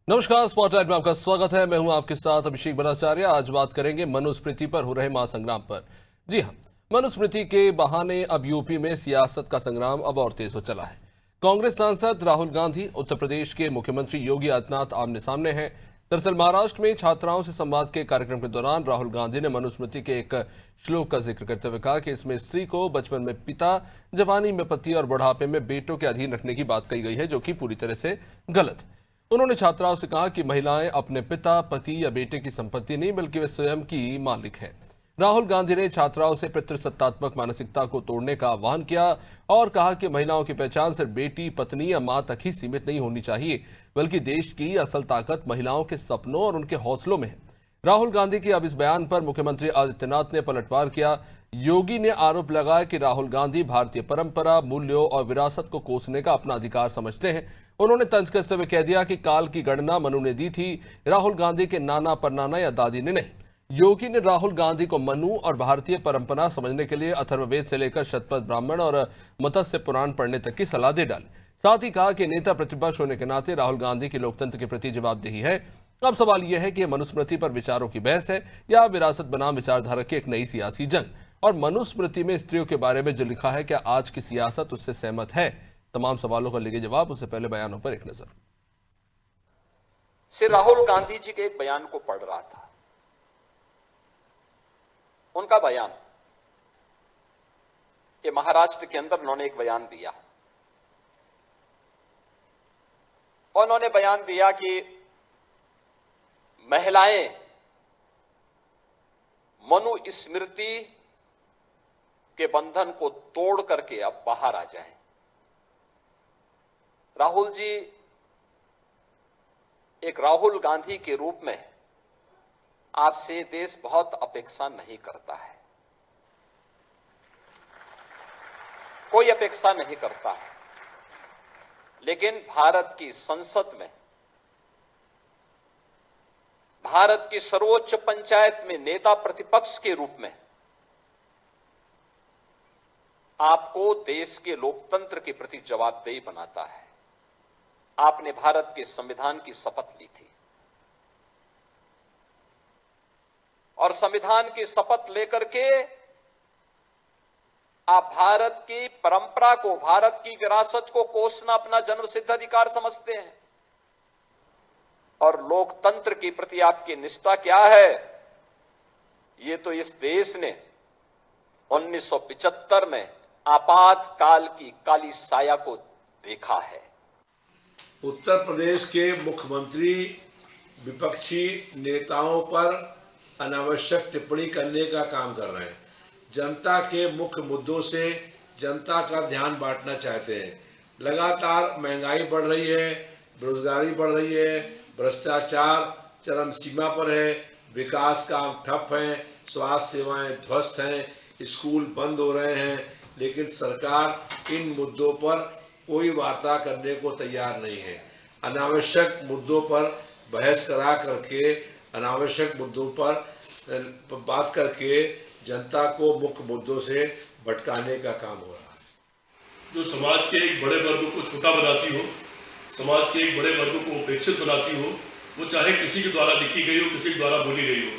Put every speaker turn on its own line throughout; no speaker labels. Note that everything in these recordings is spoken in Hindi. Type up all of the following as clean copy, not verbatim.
नमस्कार, स्पॉटलाइट में आपका स्वागत है। मैं हूं आपके साथ अभिषेक भट्टाचार्य। आज बात करेंगे मनुस्मृति पर हो रहे महासंग्राम पर। जी हां, मनुस्मृति के बहाने अब यूपी में सियासत का संग्राम अब और तेज हो चला है। कांग्रेस सांसद राहुल गांधी, उत्तर प्रदेश के मुख्यमंत्री योगी आदित्यनाथ आमने सामने हैं। दरअसल महाराष्ट्र में छात्राओं से संवाद के कार्यक्रम के दौरान राहुल गांधी ने मनुस्मृति के एक श्लोक का जिक्र करते हुए कहा कि इसमें स्त्री को बचपन में पिता, जवानी में पति और बुढ़ापे में बेटों के अधीन रखने की बात कही गई है, जो कि पूरी तरह से गलत है। उन्होंने छात्राओं से कहा कि महिलाएं अपने पिता, पति या बेटे की संपत्ति नहीं बल्कि वे स्वयं की मालिक हैं। राहुल गांधी ने छात्राओं से पितृसत्तात्मक मानसिकता को तोड़ने का आह्वान किया और कहा कि महिलाओं की पहचान सिर्फ बेटी, पत्नी या मां तक ही सीमित नहीं होनी चाहिए, बल्कि देश की असल ताकत महिलाओं के सपनों और उनके हौसलों में है। राहुल गांधी के अब इस बयान पर मुख्यमंत्री आदित्यनाथ ने पलटवार किया। योगी ने आरोप लगाया कि राहुल गांधी भारतीय परंपरा, मूल्यों और विरासत को कोसने का अपना अधिकार समझते हैं। उन्होंने तंज कसते हुए कह दिया कि काल की गणना मनु ने दी थी, राहुल गांधी के नाना परनाना या दादी ने नहीं। योगी ने राहुल गांधी को मनु और भारतीय परंपरा समझने के लिए अथर्ववेद से लेकर शतपथ ब्राह्मण और मत्स्य पुराण पढ़ने तक की सलाह दे डाली। साथ ही कहा कि नेता प्रतिपक्ष होने के नाते राहुल गांधी की लोकतंत्र के प्रति जवाबदेही है। अब सवाल यह है कि यह मनुस्मृति पर विचारों की बहस है या विरासत बनाम विचारधारा की एक नई सियासी जंग। और मनुस्मृति में स्त्रियों के बारे में जो लिखा है, क्या आज की सियासत उससे सहमत है? तमाम सवालों का लेंगे जवाब। उससे पहले बयानों पर एक नजर।
श्री राहुल गांधी जी के एक बयान को पढ़ रहा था। उनका बयान कि महाराष्ट्र के अंदर उन्होंने एक बयान दिया और उन्होंने बयान दिया कि महिलाएं मनु स्मृति के बंधन को तोड़ करके अब बाहर आ जाएं। राहुल जी, एक राहुल गांधी के रूप में आपसे देश बहुत अपेक्षा नहीं करता है, कोई अपेक्षा नहीं करता है। लेकिन भारत की संसद में, भारत की सर्वोच्च पंचायत में नेता प्रतिपक्ष के रूप में आपको देश के लोकतंत्र के प्रति जवाबदेही बनाता है। आपने भारत के संविधान की शपथ ली थी और संविधान की शपथ लेकर के आप भारत की परंपरा को, भारत की विरासत को कोसना अपना जन्मसिद्ध अधिकार समझते हैं। और लोकतंत्र के प्रति आपकी निष्ठा क्या है, ये तो इस देश ने 1975 में आपातकाल की काली साया को देखा है।
उत्तर प्रदेश के मुख्यमंत्री विपक्षी नेताओं पर अनावश्यक टिप्पणी करने का काम कर रहे हैं। जनता के मुख्य मुद्दों से जनता का ध्यान बांटना चाहते हैं। लगातार महंगाई बढ़ रही है, बेरोजगारी बढ़ रही है, भ्रष्टाचार चरम सीमा पर है, विकास काम ठप है, स्वास्थ्य सेवाएं ध्वस्त हैं, स्कूल बंद हो रहे हैं, लेकिन सरकार इन मुद्दों पर कोई वार्ता करने को तैयार नहीं है। अनावश्यक मुद्दों पर बहस करा करके, अनावश्यक मुद्दों पर बात करके जनता को मुख्य मुद्दों से भटकाने का काम हो रहा है।
जो समाज के एक बड़े वर्ग को छोटा बनाती हो, समाज के एक बड़े वर्ग को उपेक्षित बनाती हो, वो चाहे किसी के द्वारा लिखी गई हो, किसी के द्वारा बोली गई हो,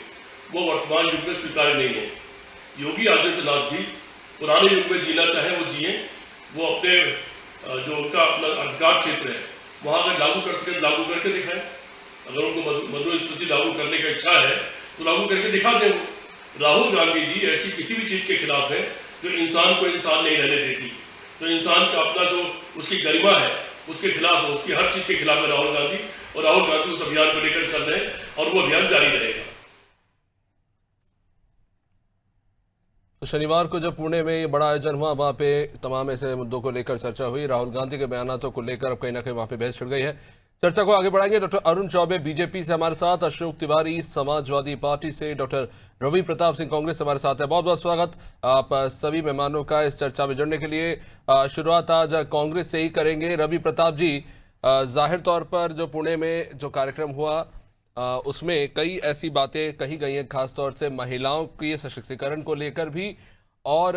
वो वर्तमान युग में स्वीकार्य नहीं है। योगी आदित्यनाथ जी पुराने युग में जीना चाहे वो जिए, वो अपने जो उनका अपना अधिकार क्षेत्र है वहाँ अगर लागू कर सके लागू करके दिखाएं। अगर उनको मनुस्मृति लागू करने की इच्छा है तो लागू करके दिखा दें। राहुल गांधी जी ऐसी किसी भी चीज़ के खिलाफ है जो इंसान को इंसान नहीं रहने देती, तो इंसान का अपना जो उसकी गरिमा है उसके खिलाफ है, उसकी हर चीज़ के खिलाफ है राहुल गांधी। और राहुल गांधी उस अभियान को लेकर चल रहे हैं और वो अभियान जारी रहेगा।
तो शनिवार को जब पुणे में ये बड़ा आयोजन हुआ, वहां पे तमाम ऐसे मुद्दों को लेकर चर्चा हुई। राहुल गांधी के बयानों को लेकर अब कहीं ना कहीं वहां पे बहस छिड़ गई है। चर्चा को आगे बढ़ाएंगे। डॉक्टर अरुण चौबे बीजेपी से हमारे साथ, अशोक तिवारी समाजवादी पार्टी से, डॉक्टर रवि प्रताप सिंह कांग्रेस से हमारे साथ है। बहुत बहुत स्वागत आप सभी मेहमानों का इस चर्चा में जुड़ने के लिए। शुरुआत आज कांग्रेस से ही करेंगे। रवि प्रताप जी, जाहिर तौर पर जो पुणे में जो कार्यक्रम हुआ उसमें कई ऐसी बातें कही गई हैं, खासतौर से महिलाओं के सशक्तिकरण को लेकर भी, और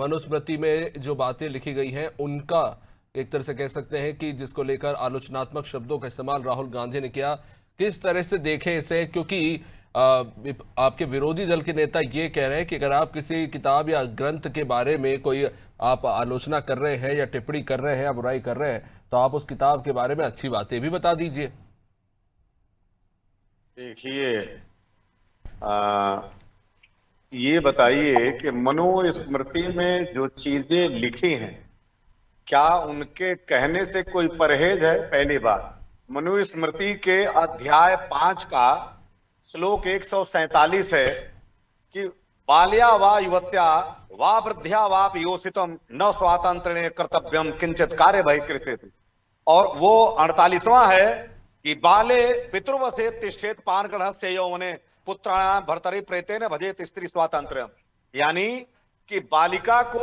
मनुस्मृति में जो बातें लिखी गई हैं उनका एक तरह से कह सकते हैं कि जिसको लेकर आलोचनात्मक शब्दों का इस्तेमाल राहुल गांधी ने किया, किस तरह से देखें इसे? क्योंकि आपके विरोधी दल के नेता ये कह रहे हैं कि अगर आप किसी किताब या ग्रंथ के बारे में कोई आप आलोचना कर रहे हैं या टिप्पणी कर रहे हैं या बुराई कर रहे हैं, तो आप उस किताब के बारे में अच्छी बातें भी बता दीजिए।
देखिए, ये बताइए कि मनुस्मृति में जो चीजें लिखी हैं, क्या उनके कहने से कोई परहेज है? पहली बात, मनुस्मृति के अध्याय 5 का श्लोक 147 है कि बाल्या वा युवत्या वा वृद्ध्या वा योषितम न स्वातंत्र्य कर्तव्यम किंचित कार्य बहिकृत। और वो 48वां है कि बाले पितृवसे तिष्ठेत पानग्रहस्य यौवने पुत्राणाम भर्तरि प्रेतेन भजेत स्त्री स्वातंत्र्य। यानी कि बालिका को,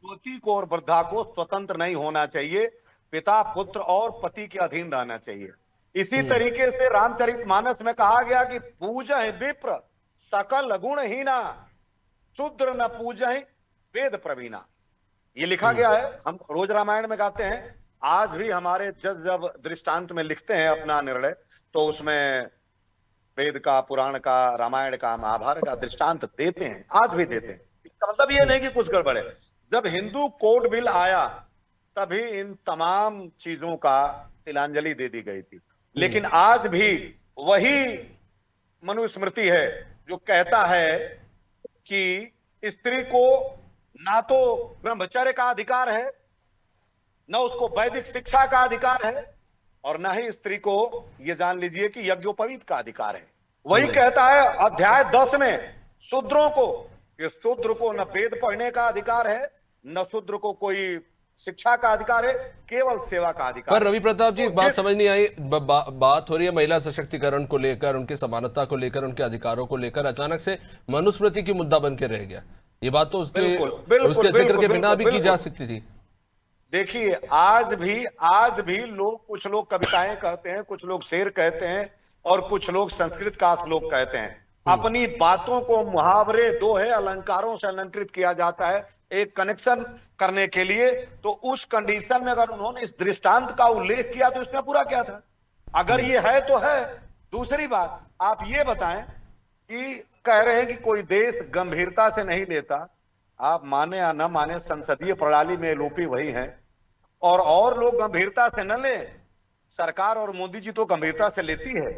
युवती को और वृद्धा को स्वतंत्र नहीं होना चाहिए, पिता, पुत्र और पति के अधीन रहना चाहिए। इसी तरीके से रामचरितमानस में कहा गया कि पूजहि विप्र सकल गुणहीना शूद्र न पूजहि वेद प्रवीणा। ये लिखा गया है, हम रोज रामायण में गाते हैं। आज भी हमारे जज जब दृष्टांत में लिखते हैं अपना निर्णय, तो उसमें वेद का, पुराण का, रामायण का, महाभारत का दृष्टांत देते हैं, आज भी देते हैं। इसका मतलब ये नहीं कि कुछ गड़बड़ है। जब हिंदू कोड बिल आया तभी इन तमाम चीजों का तिलांजलि दे दी गई थी, लेकिन आज भी वही मनुस्मृति है जो कहता है कि स्त्री को ना तो ब्रह्मचर्य का अधिकार है, न उसको वैदिक शिक्षा का अधिकार है, और न ही स्त्री को, ये जान लीजिए, कि यज्ञोपवीत का अधिकार है। वही कहता है अध्याय 10 में शूद्रों को कि शूद्र को न वेद पढ़ने का अधिकार है, न शूद्र को कोई शिक्षा का अधिकार है, केवल सेवा का अधिकार।
पर रवि प्रताप जी, एक बात समझ नहीं आई। बात हो रही है महिला सशक्तिकरण को लेकर, उनकी समानता को लेकर, उनके अधिकारों को लेकर, अचानक से मनुस्मृति की मुद्दा बन के रह गया। ये बात तो उसके जिक्र के बिना भी की जा सकती थी।
देखिए, आज भी लोग, कुछ लोग कविताएं कहते हैं, कुछ लोग शेर कहते हैं, और कुछ लोग संस्कृत का श्लोक कहते हैं। अपनी बातों को मुहावरे, दोहे, अलंकारों से अलंकृत किया जाता है एक कनेक्शन करने के लिए। तो उस कंडीशन में अगर उन्होंने इस दृष्टांत का उल्लेख किया तो इसमें पूरा क्या था? अगर ये है तो है। दूसरी बात, आप ये बताएं कि कह रहे हैं कि कोई देश गंभीरता से नहीं लेता। आप माने या न माने, संसदीय प्रणाली में एलओपी वही है, और लोग गंभीरता से न ले, सरकार और मोदी जी तो गंभीरता से लेती है,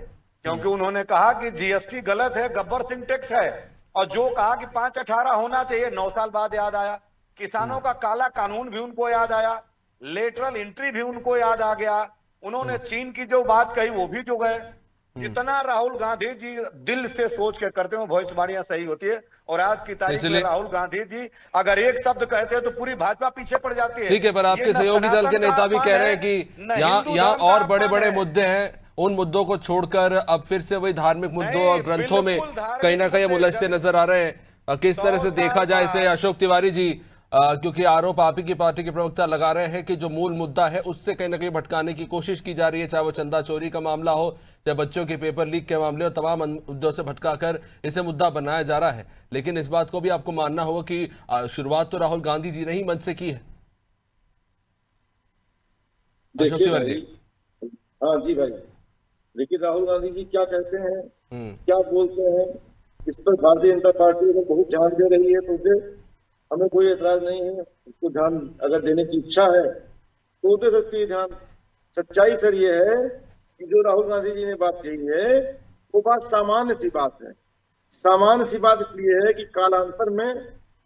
क्योंकि उन्होंने कहा कि जीएसटी गलत है, गब्बर सिंह टैक्स है, और जो कहा कि 5/18 होना चाहिए, 9 साल बाद याद आया। किसानों का काला कानून भी उनको याद आया, लेटरल एंट्री भी उनको याद आ गया। उन्होंने चीन की जो बात कही वो भी जो गए। जितना राहुल गांधी जी दिल से सोच के करते हो, भविष्यवाणियां सही होती है। और आज की तारीख में राहुल गांधी जी अगर एक शब्द कहते हैं तो पूरी भाजपा पीछे पड़ जाती है।
ठीक है, पर आपके सहयोगी दल के नेता भी कह रहे हैं कि यहाँ और बड़े बड़े मुद्दे हैं, उन मुद्दों को छोड़कर अब फिर से वही धार्मिक मुद्दों और ग्रंथों में कहीं ना कहीं उलझते नजर आ रहे हैं। किस तरह से देखा जाए इसे, अशोक तिवारी जी? क्योंकि आरोप आप ही की पार्टी के प्रवक्ता लगा रहे हैं कि जो मूल मुद्दा है उससे कहीं ना कहीं भटकाने की कोशिश की जा रही है, चाहे वो चंदा चोरी का मामला हो, चाहे बच्चों के पेपर लीक के मामले हो, तमाम मुद्दों से भटकाकर इसे मुद्दा बनाया जा रहा है। लेकिन इस बात को भी आपको मानना होगा कि शुरुआत तो राहुल गांधी जी ने ही मंच से की है। अशोक तिवारी जी।
हाँ जी भाई, देखिए राहुल गांधी जी क्या कहते हैं, क्या बोलते हैं, इस पर भारतीय जनता पार्टी को बहुत ध्यान दे रही है। तो हमें कोई एतराज नहीं है, उसको ध्यान अगर देने की इच्छा है तो दे सकती है ध्यान। सच्चाई सर ये है कि जो राहुल गांधी जी ने बात कही है वो बात सामान्य सी बात है। सामान्य सी बात इसलिए है कि कालांतर में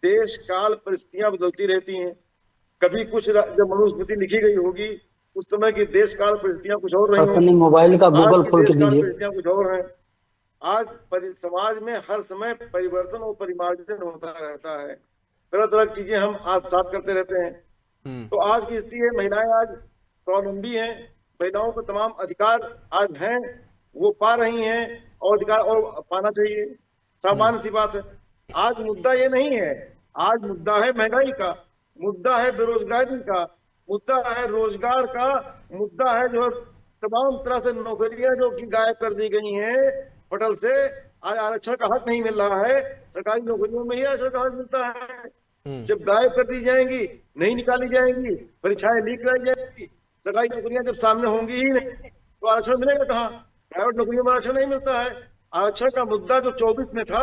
देश काल परिस्थितियां बदलती रहती हैं। कभी कुछ, जब मनुस्मृति लिखी गई होगी उस समय की देश काल परिस्थितियां कुछ और रही होंगी,
मोबाइल का गूगल खोल के दीजिए।
परिस्थितियां कुछ और हैं। आज समाज में हर समय परिवर्तन और परिमार्जन होता रहता है, तरह तरह की चीजें हम आत्मसात करते रहते हैं। तो आज की स्थिति है, महिलाएं आज स्वावलंबी हैं, महिलाओं को तमाम अधिकार आज हैं, वो पा रही हैं, और अधिकार और पाना चाहिए, सामान्य सी बात है। आज मुद्दा ये नहीं है, आज मुद्दा है महंगाई का, मुद्दा है बेरोजगारी का, मुद्दा है रोजगार का, मुद्दा है जो तमाम तरह से नौकरियां जो कि गायब कर दी गई हैं पटल से। आज आरक्षण का हक नहीं मिल रहा है, सरकारी नौकरियों में ही आरक्षण का हक मिलता है। जब गायब कर दी जाएंगी, नहीं निकाली जाएंगी, परीक्षाएं लीक कराई जाएंगी, सरकारी नौकरियां जब सामने होंगी ही नहीं, तो आरक्षण मिलेगा कहाँ? प्राइवेट नौकरियों में आरक्षण नहीं मिलता है। आरक्षण का मुद्दा जो 24 में था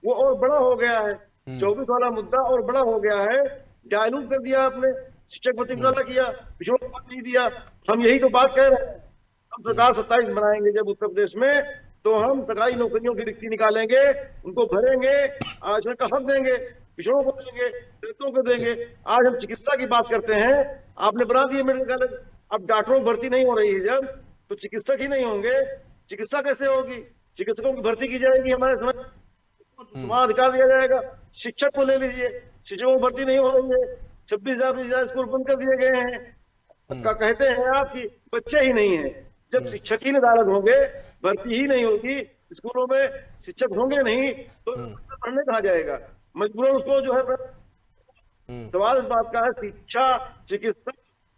वो और बड़ा हो गया है। 24 वाला मुद्दा और बड़ा हो गया है, डायलूट कर दिया आपने, शिक्षक भर्ती घोटाला किया, पिछड़ा नहीं दिया। हम यही तो बात कह रहे हैं। हम सरकार 27 बनाएंगे जब उत्तर प्रदेश में, तो हम सरकारी नौकरियों की रिक्ति निकालेंगे, उनको भरेंगे, आरक्षण का हक देंगे, पिछड़ों को देंगे, दलितों को देंगे। आज हम चिकित्सा की बात करते हैं, आपने बना दिए मेडिकल कॉलेज। अब डॉक्टरों की भर्ती नहीं हो रही है जब, तो चिकित्सक ही नहीं होंगे, चिकित्सा कैसे होगी? चिकित्सकों की भर्ती की जाएगी, हमारे समान अधिकार दिया जाएगा। शिक्षक को ले लीजिए, शिक्षकों की भर्ती नहीं हो रही है, 26,000 स्कूल बंद कर दिए गए हैं। कहते हैं आप कि बच्चे ही नहीं है। जब शिक्षक ही नदारद होंगे, भर्ती ही नहीं होगी, स्कूलों में शिक्षक होंगे नहीं, तो पढ़ने कहाँ जाएगा? मजबूरन उसको जो है सवाल इस बात का है, शिक्षा, चिकित्सा,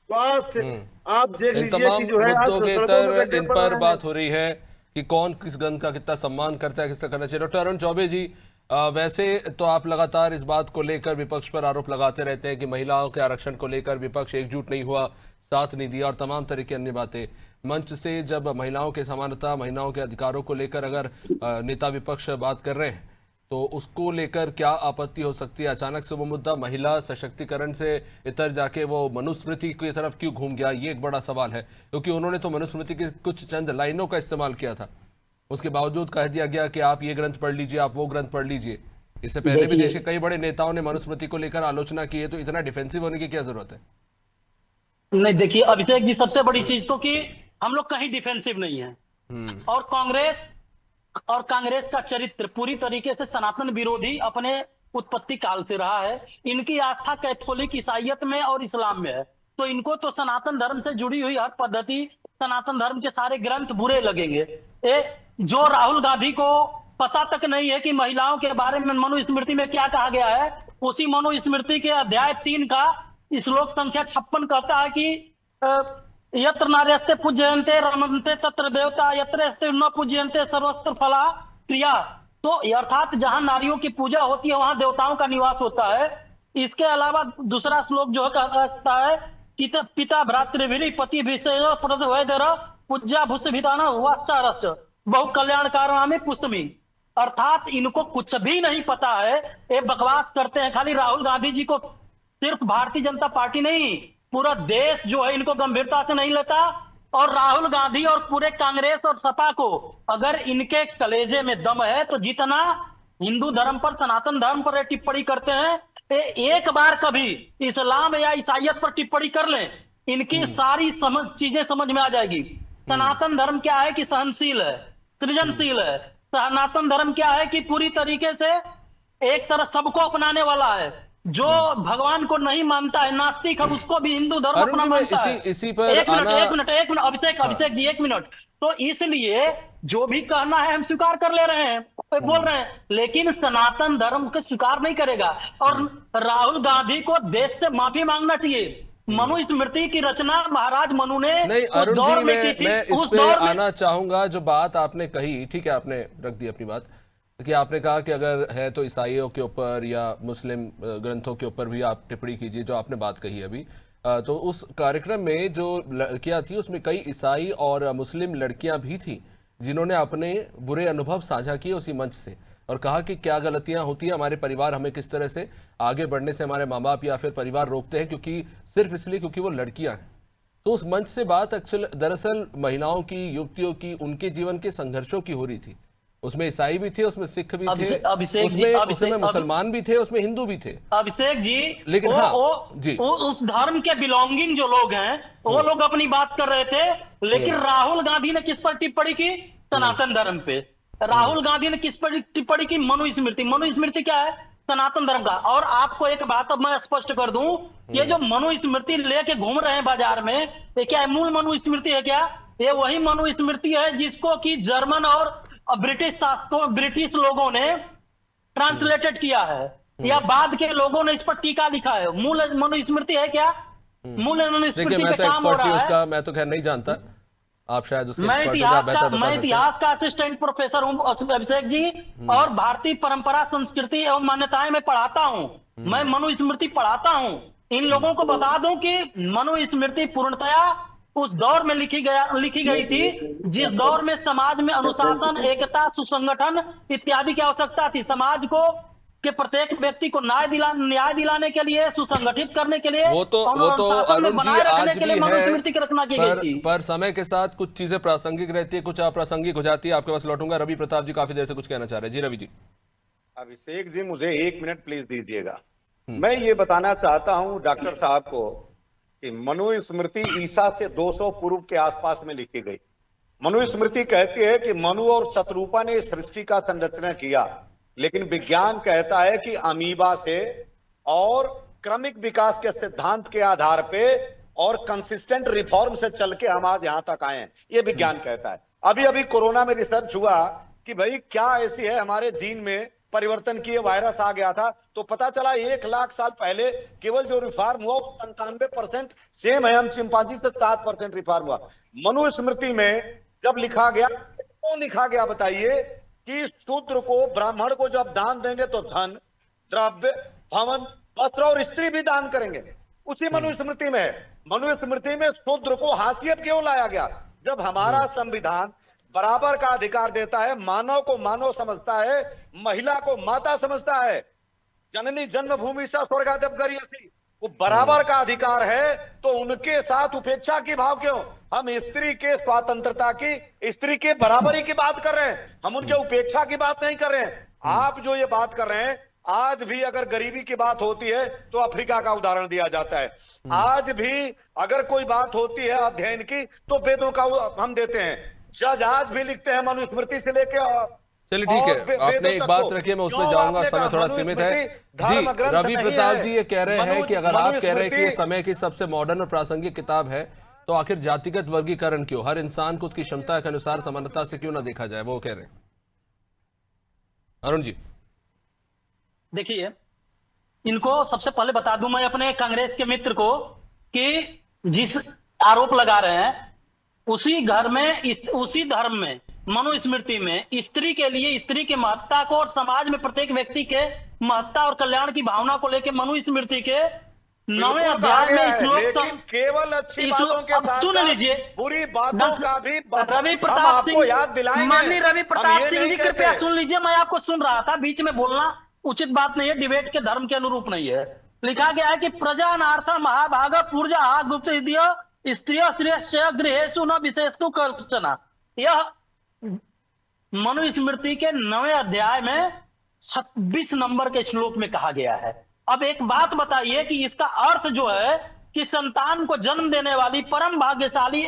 स्वास्थ्य, आप देख
इन
लीजिए
तमाम
कि जो है
मुद्दों के तर इन पर
है।
बात हो रही है कि कौन किस ग्रंथ का कितना सम्मान करता है, किसका करना चाहिए। डॉक्टर अरुण चौबे जी, वैसे तो आप लगातार इस बात को लेकर विपक्ष पर आरोप लगाते रहते हैं कि महिलाओं के आरक्षण को लेकर विपक्ष एकजुट नहीं हुआ, साथ नहीं दिया और तमाम तरह की अन्य बातें। मंच से जब महिलाओं के समानता, महिलाओं के अधिकारों को लेकर अगर नेता विपक्ष बात कर रहे हैं, तो उसको लेकर क्या आपत्ति हो सकती है? अचानक से वो मुद्दा महिला सशक्तिकरण से इतर जाके वो मनुस्मृति की तरफ क्यों घूम गया, ये एक बड़ा सवाल है। क्योंकि उन्होंने तो मनुस्मृति की कुछ चंद लाइनों का इस्तेमाल किया था, उसके बावजूद कह दिया गया कि आप ये ग्रंथ पढ़ लीजिए, आप वो ग्रंथ पढ़ लीजिए। इससे पहले भी देश के कई बड़े नेताओं ने मनुस्मृति को लेकर आलोचना की है, तो इतना डिफेंसिव होने की क्या जरूरत है?
नहीं, देखिए अभिषेक जी, सबसे बड़ी चीज तो कि हम लोग कहीं डिफेंसिव नहीं है। और कांग्रेस का चरित्र पूरी तरीके से सनातन विरोधी अपने उत्पत्ति काल से रहा है। इनकी आस्था कैथोलिक, ईसाइयत में और इस्लाम में है, तो इनको तो सनातन धर्म से जुड़ी हुई हर पद्धति, सनातन धर्म के सारे ग्रंथ बुरे लगेंगे। जो राहुल गांधी को पता तक नहीं है कि महिलाओं के बारे में मनुस्मृति में क्या कहा गया है, उसी मनुस्मृति के अध्याय 3 का श्लोक संख्या 56 कहता है कि यत्र नार्यस्ते पूज्यन्ते रमन्ते तत्र देवता, यत्र अस्ते न पूज्यन्ते सर्वस्त्र फला क्रिया। तो अर्थात जहां नारियों की पूजा होती है, वहां देवताओं का निवास होता है। इसके अलावा दूसरा श्लोक जो कहता है कि पिता भ्रातृभिः पति विषय पूज्या भूषभितान वाचारस बहु कल्याणकारामि पुष्पमी। अर्थात इनको कुछ भी नहीं पता है, ये बकवास करते हैं। खाली राहुल गांधी जी को, सिर्फ भारतीय जनता पार्टी नहीं, पूरा देश जो है इनको गंभीरता से नहीं लेता। और राहुल गांधी और पूरे कांग्रेस और सपा को अगर इनके कलेजे में दम है, तो जितना हिंदू धर्म पर, सनातन धर्म पर टिप्पणी करते हैं, एक बार कभी इस्लाम या ईसाइयत पर टिप्पणी कर लें, इनकी सारी चीजें समझ में आ जाएगी। सनातन धर्म क्या है कि सहनशील है, सृजनशील है। सनातन धर्म क्या है कि पूरी तरीके से एक तरह सबको अपनाने वाला है। जो भगवान को नहीं मानता है, नास्तिक है, उसको भी हिंदू धर्म अपना मानता है।
इसी पर
एक मिनट अभिषेक जी, 1 मिनट। तो इसलिए जो भी कहना है हम स्वीकार कर ले रहे हैं, बोल रहे हैं, लेकिन सनातन धर्म को स्वीकार नहीं करेगा। और राहुल गांधी को देश से माफी मांगना चाहिए। मनुस्मृति की रचना महाराज मनु ने
नहीं, अरुण जी, मैं इस पे आना चाहूंगा। जो बात आपने कही, ठीक है, आपने रख दी अपनी बात, कि आपने कहा कि अगर है तो ईसाइयों के ऊपर या मुस्लिम ग्रंथों के ऊपर भी आप टिप्पणी कीजिए, जो आपने बात कही अभी। तो उस कार्यक्रम में जो लड़कियां थी, उसमें कई ईसाई और मुस्लिम लड़कियां भी थी, जिन्होंने अपने बुरे अनुभव साझा किए उसी मंच से, और कहा कि क्या गलतियां होती हैं, हमारे परिवार हमें किस तरह से आगे बढ़ने से हमारे माँ बाप या फिर परिवार रोकते हैं, क्योंकि सिर्फ इसलिए क्योंकि वो लड़कियां हैं। तो उस मंच से बात दरअसल महिलाओं की, युवतियों की, उनके जीवन के संघर्षों की हो रही थी। उसमें ईसाई भी थे, उसमें सिख भी थे, उसमें मुसलमान भी थे, उसमें हिंदू भी थे।
अभिषेक जी,
लेकिन
उस धर्म के बिलोंगिंग जो लोग हैं, वो लोग अपनी बात कर रहे थे। लेकिन राहुल गांधी ने किस पर टिप्पणी की? सनातन धर्म पे। राहुल गांधी ने किस पर टिप्पणी की? मनुस्मृति। मनुस्मृति क्या है? सनातन धर्म का। और आपको एक बात अब मैं स्पष्ट कर दूं, ये जो मनुस्मृति लेके घूम रहे हैं बाजार में, ये क्या मूल मनुस्मृति है क्या? ये वही मनुस्मृति है जिसको कि जर्मन और ब्रिटिश लोगों ने ट्रांसलेटेड किया है, या बाद के लोगों ने इस पर टीका लिखा है। मूल मनुस्मृति है क्या? मूल मनुस्मृति पे काम हो रहा है।
उसका मैं तो खैर नहीं जानता। आप शायद उसके
मैं
एक्सपर्ट हैं,
इतिहास
आप बेहतर
का
बता
मैं
सकते हैं।
इतिहास का असिस्टेंट प्रोफेसर हूँ अभिषेक जी, और भारतीय परंपरा, संस्कृति एवं मान्यताएं मैं पढ़ाता हूँ। मैं मनुस्मृति पढ़ाता हूँ। इन लोगों को बता दूं कि मनुस्मृति पूर्णतया उस दौर में लिखी गई थी जिस दौर में समाज में अनुशासन, एकता, सुसंगठन इत्यादि की आवश्यकता थी। समाज को के प्रत्येक व्यक्ति को न्याय दिलाने के लिए, सुसंगठित करने के लिए,
वो तो
अनुशासन में
अरुण जी
बनाए रखने
आज
के
भी
लिए
है,
मनुस्मृति की रचना की गई थी।
पर समय के साथ कुछ चीजें प्रासंगिक रहती है, कुछ अप्रासंगिक हो जाती है। आपके पास लौटूंगा। रवि प्रताप जी काफी देर से कुछ कहना चाह रहे हैं। जी रवि जी।
अभिषेक जी, मुझे 1 मिनट प्लीज दीजिएगा। मैं ये बताना चाहता हूं डॉक्टर साहब को कि मनुस्मृति ईसा से 200 पूर्व के आसपास में लिखी गई। मनुस्मृति कहती है कि मनु और शतरूपा ने सृष्टि का संरचना किया, लेकिन विज्ञान कहता है कि अमीबा से और क्रमिक विकास के सिद्धांत के आधार पे और कंसिस्टेंट रिफॉर्म से चल के हम आज यहां तक आए हैं, ये विज्ञान कहता है। अभी अभी कोरोना में रिसर्च हुआ कि भाई क्या ऐसी है हमारे जीन में परिवर्तन किए वायरस आ गया था, तो पता चला 1 लाख साल पहले केवल जो रिफॉर्म हुआ 97% सेम है, हम चिंपांजी से 7% रिफॉर्म हुआ। मनुस्मृति में जब लिखा गया, तो लिखा गया बताइए कि शूद्र को, ब्राह्मण को जब दान देंगे तो धन, द्रव्य, भवन, वस्त्र और स्त्री भी दान करेंगे। उसी मनुस्मृति में है। मनुस्मृति में शूद्र को हाशियत क्यों लाया गया? जब हमारा संविधान बराबर का अधिकार देता है, मानव को मानव समझता है, महिला को माता समझता है, जननी जन्मभूमि सा स्वर्गादप गरियसी, वो बराबर का अधिकार है, तो उनके साथ उपेक्षा की भाव क्यों? हम स्त्री के स्वतंत्रता की, स्त्री के बराबरी की बात कर रहे हैं, हम उनके उपेक्षा की बात नहीं कर रहे हैं। आप जो ये बात कर रहे हैं, आज भी अगर गरीबी की बात होती है तो अफ्रीका का उदाहरण दिया जाता है। आज भी अगर कोई बात होती है अध्ययन की तो वेदों का हम देते हैं। जज आज भी लिखते हैं मनुस्मृति से लेके।
चलिए ठीक है, आपने एक बात रखी है, मैं उसमें जाऊंगा, समय थोड़ा सीमित है। जी रवि प्रताप जी ये कह रहे हैं कि अगर आप कह रहे हैं कि ये समय की सबसे मॉडर्न और प्रासंगिक किताब है, तो आखिर जातिगत वर्गीकरण क्यों? हर इंसान को उसकी क्षमता के अनुसार समानता से क्यों ना देखा जाए, वो कह रहे हैं। अरुण जी
देखिए, इनको सबसे पहले बता दूं मैं अपने कांग्रेस के मित्र को कि जिस आरोप लगा रहे हैं उसी घर में, उसी धर्म में, मनुस्मृति में स्त्री के लिए, स्त्री की महत्ता को और समाज में प्रत्येक व्यक्ति के महत्ता और कल्याण की भावना को लेकर मनुस्मृति के 9वें अध्याय में
लेकिन केवल अच्छी बातों के साथ
सुन लीजिए,
बुरी बातों का भी
रवि प्रताप सिंह,
याद दिलाएंगे।
माननीय रवि प्रताप सिंह जी कृपया सुन लीजिए, मैं आपको सुन रहा था, बीच में बोलना उचित बात नहीं है, डिबेट के धर्म के अनुरूप नहीं है। लिखा गया है कि प्रजानार्थ महाभाग पूर्जा गुप्त स्त्रिय श्रेयस्य गृहेषु न विशेषतु कल्पना। यह मनुस्मृति के 9वें अध्याय में 26 नंबर के श्लोक में कहा गया है। अब एक बात बताइए कि इसका अर्थ जो है कि संतान को जन्म देने वाली परम भाग्यशाली,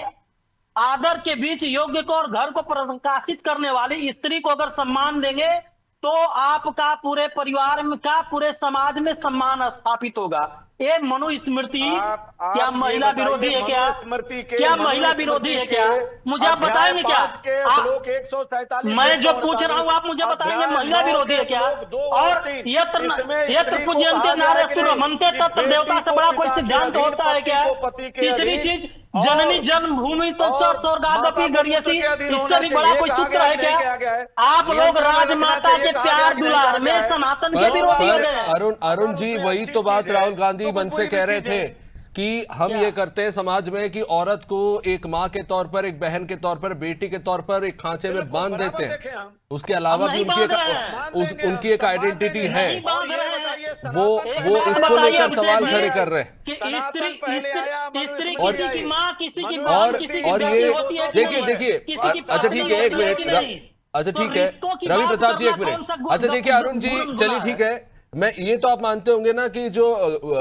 आदर के बीच योग्य को और घर को प्रकाशित करने वाली स्त्री को अगर सम्मान देंगे तो आपका पूरे परिवार में का, पूरे समाज में सम्मान स्थापित होगा। ये मनुस्मृति क्या महिला विरोधी है क्या? क्या महिला विरोधी है क्या? मुझे आप बताएंगे क्या? मैं जो पूछ रहा हूँ आप मुझे बताएंगे महिला विरोधी है क्या? और यत्र पूज्यन्ते नार्यस्तु रमन्ते तत्र देवता से बड़ा कोई सिद्धांत होता है क्या? तीसरी चीज, जननी जन्मभूमि तो स्वर्गादपि गरियसी, इससे भी बड़ा कोई सूत्र है क्या? आप लोग राजमाता के प्यार दुलार में सनातन के विरोधी हो गए।
अरुण जी वही तो बात राहुल गांधी मंच से कह रहे थे कि हम ये करते हैं समाज में कि औरत को एक माँ के तौर पर, एक बहन के तौर पर, बेटी के तौर पर एक खांचे में बांध देते हैं। उसके अलावा भी उनकी एक आइडेंटिटी है, वो इसको लेकर सवाल खड़े कर रहे हैं। और ये देखिए अच्छा ठीक है, 1 मिनट, अच्छा ठीक है रवि प्रताप जी 1 मिनट। अच्छा देखिए अरुण जी, चलिए ठीक है, मैं ये तो आप मानते होंगे ना कि जो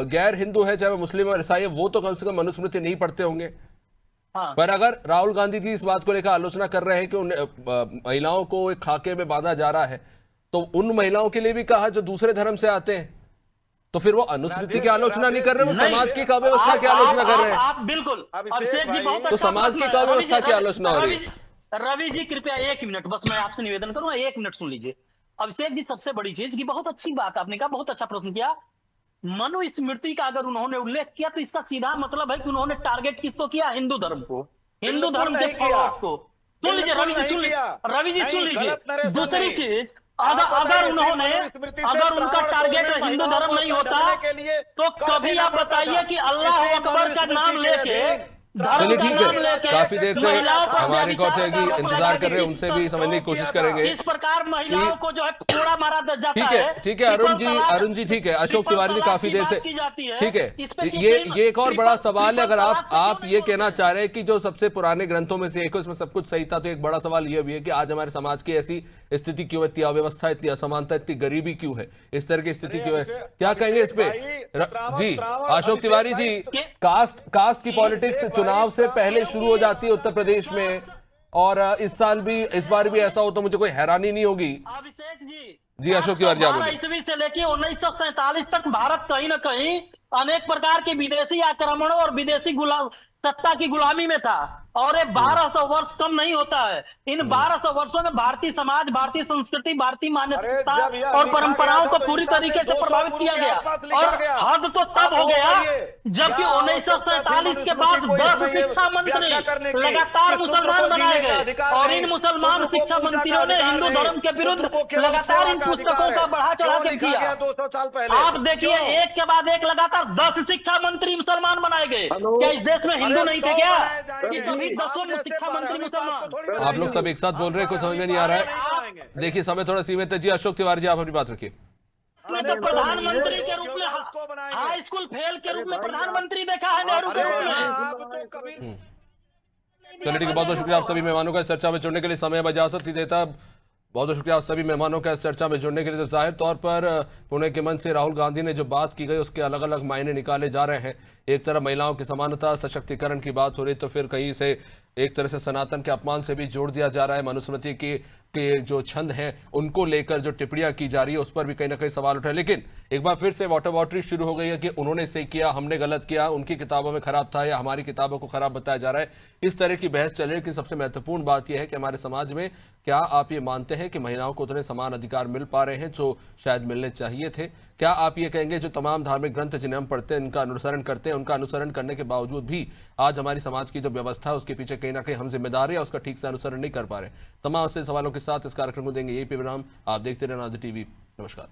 गैर हिंदू है, चाहे वो मुस्लिम और ईसाई है, वो तो कम से कम मनुस्मृति नहीं पढ़ते होंगे। हाँ। पर अगर राहुल गांधी जी इस बात को लेकर आलोचना कर रहे हैं कि उन महिलाओं को एक खाके में बांधा जा रहा है, तो उन महिलाओं के लिए भी कहा जो दूसरे धर्म से आते हैं, तो फिर वो अनुस्मृति की आलोचना नहीं कर रहे, वो समाज की व्यवस्था की आलोचना कर रहे हैं।
आप बिल्कुल,
तो समाज की व्यवस्था की आलोचना हो रही है।
रवि जी कृपया 1 मिनट, बस मैं आपसे निवेदन करूंगा, 1 मिनट सुन लीजिए। अभिषेक जी सबसे बड़ी चीज की बहुत अच्छी बात आपने कहा, बहुत अच्छा प्रश्न किया। मनुस्मृति का अगर उन्होंने उल्लेख किया तो इसका सीधा मतलब है कि उन्होंने टारगेट किसको किया? हिंदू धर्म को। हिंदू धर्म के
नहीं किया।
फॉलोअर्स को। सुन लीजिए
बिल्कुल
रवि जी,
नहीं
सुन लीजिए
किया।
रवि जी,
नहीं,
सुन लीजिए।
गलत नरेशन
दूसरी
नहीं।
चीज,
आप
अगर
बताइए,
उन्होंने
मनुस्मृति से
अगर उनका
त्रावणकोर
टारगेट
में
हिंदू
महिलाओं
धर्म
को
नहीं होता
संगठन के लिए
तो
कर
कभी
देना
आप
पड़ता
बताइए
था।
कि अल्लाह
इसी
अकबर का
मनुस्मृति
नाम
के
लेके
अधीन
धर्म
चलिए
का
ठीक
नाम
है,
लेके
काफी देर से
महिलाओं पर
हमारे एक और
व्यभिचार
सहयोगी
का आरोप
इंतजार कर
लगा
रहे हैं, उनसे भी समझने की कोशिश करेंगे।
इस प्रकार महिलाओं को जो है कोड़ा मारा जाता
ठीक है, ठीक है अरुण जी ठीक है, अशोक तिवारी जी काफी देर से ठीक है। ये एक और बड़ा सवाल है, अगर आप ये कहना चाह रहे हैं कि जो सबसे पुराने ग्रंथों में से एक है उसमें सब कुछ सही था, तो एक बड़ा सवाल ये भी है कि आज हमारे समाज की ऐसी स्थिति क्यों है, इतनी अव्यवस्था, इतनी असमानता, इतनी गरीबी क्यों है, इस तरह की स्थिति क्यों है, क्या कहेंगे इस पे? जी अशोक तिवारी जी, कास्ट की पॉलिटिक्स चुनाव से पहले शुरू हो जाती है उत्तर प्रदेश में, और इस बार भी ऐसा हो तो मुझे कोई हैरानी नहीं होगी।
अभिषेक
जी अशोक तिवारी जी, आप बोलिए।
1812 ईस्वी से लेकर 1947 तक भारत कहीं न कहीं अनेक प्रकार के विदेशी आक्रमणों और विदेशी सत्ता की गुलामी में था, और ये 1200 वर्ष कम नहीं होता है। इन 1200 वर्षों में भारतीय समाज, भारतीय संस्कृति, भारतीय मान्यता और परंपराओं को पूरी तरीके से प्रभावित किया गया, और हद तो तब हो गया जबकि 1947 के बाद 10 शिक्षा मंत्री लगातार मुसलमान बनाए गए, और इन मुसलमान शिक्षा मंत्रियों ने हिंदू धर्म के विरुद्ध लगातार इन पुस्तकों का बढ़ा चढ़ा के किया।
200 साल पहले
आप देखिए एक के बाद एक लगातार 10 शिक्षा मंत्री मुसलमान बनाए गए। क्या इस देश में हिंदू नहीं थे क्या? कि सभी 10 शिक्षा मंत्री मुसलमान?
आप लोग सब एक साथ बोल रहे हैं, कुछ समझ में नहीं आ रहा है। देखिए समय थोड़ा सीमित है। जी अशोक तिवारी जी, आप अपनी बात रखिए।
तो प्रधानमंत्री के रूप में हाई स्कूल फेल के रूप में प्रधानमंत्री देखा है नेहरू के रूप में।
चलिए ठीक है, बहुत बहुत शुक्रिया आप सभी मेहमानों का इस चर्चा में जुड़ने के लिए। समय अब इजाजत नहीं देता, बहुत बहुत शुक्रिया आप सभी मेहमानों का इस चर्चा में जुड़ने के लिए। तो जाहिर तौर पर पुणे के मंच से राहुल गांधी ने जो बात की गई उसके अलग अलग मायने निकाले जा रहे हैं। एक तरफ महिलाओं की समानता, सशक्तिकरण की बात हो रही, तो फिर कहीं से एक तरह से सनातन के अपमान से भी जोड़ दिया जा रहा है। मनुस्मृति के जो छंद हैं उनको लेकर जो टिप्पणियां की जा रही है उस पर भी कहीं ना कहीं सवाल उठा है। लेकिन एक बार फिर से वाटर वॉटरी शुरू हो गई है कि उन्होंने सही किया, हमने गलत किया, उनकी किताबों में खराब था या हमारी किताबों को खराब बताया जा रहा है। इस तरह की बहस चल रही है। लेकिन सबसे महत्वपूर्ण बात यह है कि हमारे समाज में क्या आप ये मानते हैं कि महिलाओं को उतने समान अधिकार मिल पा रहे हैं जो शायद मिलने चाहिए थे? क्या आप ये कहेंगे जो तमाम धार्मिक ग्रंथ जिन्हें हम पढ़ते हैं, इनका अनुसरण करते हैं, उनका अनुसरण करने के बावजूद भी आज हमारी समाज की जो व्यवस्था है उसके पीछे कहीं ना कहीं हम जिम्मेदार है, उसका ठीक से अनुसरण नहीं कर पा रहे? तमाम से सवालों के साथ इस कार्यक्रम को देंगे यही विराम। आप देखते रहना आदि टीवी। नमस्कार।